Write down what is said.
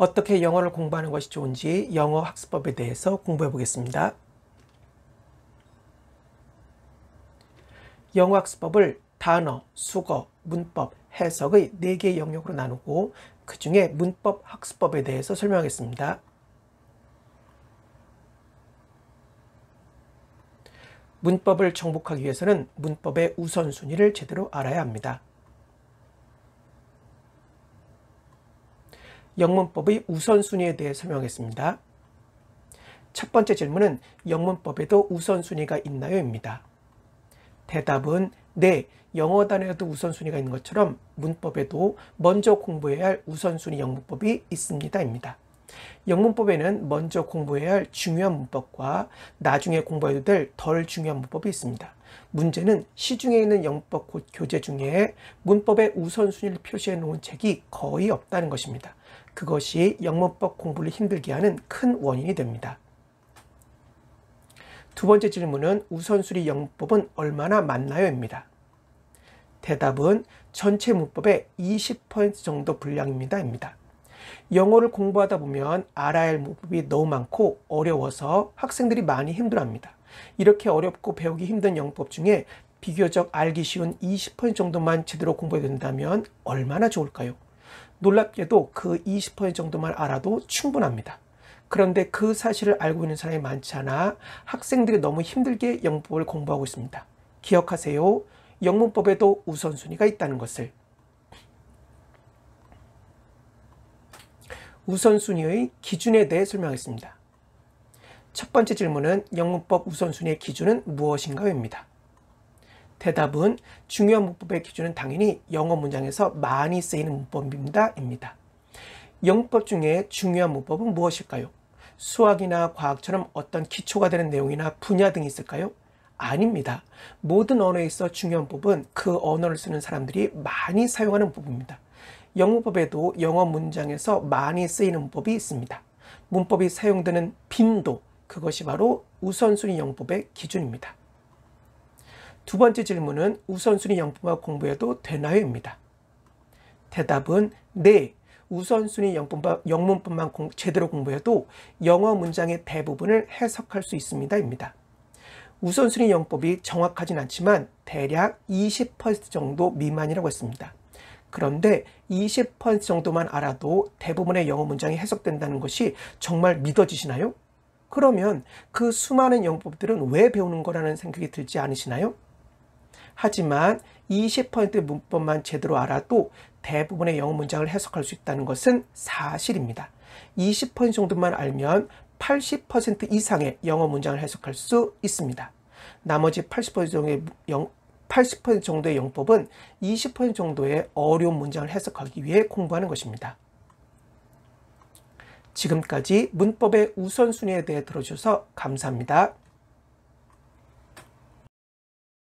어떻게 영어를 공부하는 것이 좋은지 영어 학습법에 대해서 공부해 보겠습니다. 영어 학습법을 단어, 수거, 문법, 해석의 4개의 영역으로 나누고 그 중에 문법 학습법에 대해서 설명하겠습니다. 문법을 정복하기 위해서는 문법의 우선순위를 제대로 알아야 합니다. 영문법의 우선순위에 대해 설명하겠습니다. 첫 번째 질문은 영문법에도 우선순위가 있나요? 입니다. 대답은 네, 영어 단어에도 우선순위가 있는 것처럼 문법에도 먼저 공부해야 할 우선순위 영문법이 있습니다. 입니다. 영문법에는 먼저 공부해야 할 중요한 문법과 나중에 공부해도 될 덜 중요한 문법이 있습니다. 문제는 시중에 있는 영문법 교재 중에 문법의 우선순위를 표시해 놓은 책이 거의 없다는 것입니다. 그것이 영문법 공부를 힘들게 하는 큰 원인이 됩니다. 두 번째 질문은 우선순위 영문법은 얼마나 많나요? 입니다. 대답은 전체 문법의 20% 정도 분량입니다. 입니다. 영어를 공부하다 보면 알아야 할 문법이 너무 많고 어려워서 학생들이 많이 힘들어합니다. 이렇게 어렵고 배우기 힘든 영문법 중에 비교적 알기 쉬운 20% 정도만 제대로 공부해야 된다면 얼마나 좋을까요? 놀랍게도 그 20% 정도만 알아도 충분합니다. 그런데 그 사실을 알고 있는 사람이 많지 않아 학생들이 너무 힘들게 영문법을 공부하고 있습니다. 기억하세요. 영문법에도 우선순위가 있다는 것을. 우선순위의 기준에 대해 설명하겠습니다. 첫 번째 질문은 영문법 우선순위의 기준은 무엇인가요? 입니다. 대답은 중요한 문법의 기준은 당연히 영어 문장에서 많이 쓰이는 문법입니다. 입니다. 영문법 중에 중요한 문법은 무엇일까요? 수학이나 과학처럼 어떤 기초가 되는 내용이나 분야 등이 있을까요? 아닙니다. 모든 언어에 있어 중요한 문법은 그 언어를 쓰는 사람들이 많이 사용하는 문법입니다. 영문법에도 영어 문장에서 많이 쓰이는 문법이 있습니다. 문법이 사용되는 빈도, 그것이 바로 우선순위 영문법의 기준입니다. 두 번째 질문은 우선순위 영문법을 공부해도 되나요? 입니다. 대답은 네, 우선순위 영문법만 제대로 공부해도 영어 문장의 대부분을 해석할 수 있습니다. 입니다. 우선순위 영문법이 정확하진 않지만 대략 20% 정도 미만이라고 했습니다. 그런데 20% 정도만 알아도 대부분의 영어 문장이 해석된다는 것이 정말 믿어지시나요? 그러면 그 수많은 영문법들은 왜 배우는 거라는 생각이 들지 않으시나요? 하지만 20%의 문법만 제대로 알아도 대부분의 영어 문장을 해석할 수 있다는 것은 사실입니다. 20% 정도만 알면 80% 이상의 영어 문장을 해석할 수 있습니다. 나머지 80% 정도의 영법은 20% 정도의 어려운 문장을 해석하기 위해 공부하는 것입니다. 지금까지 문법의 우선순위에 대해 들어주셔서 감사합니다.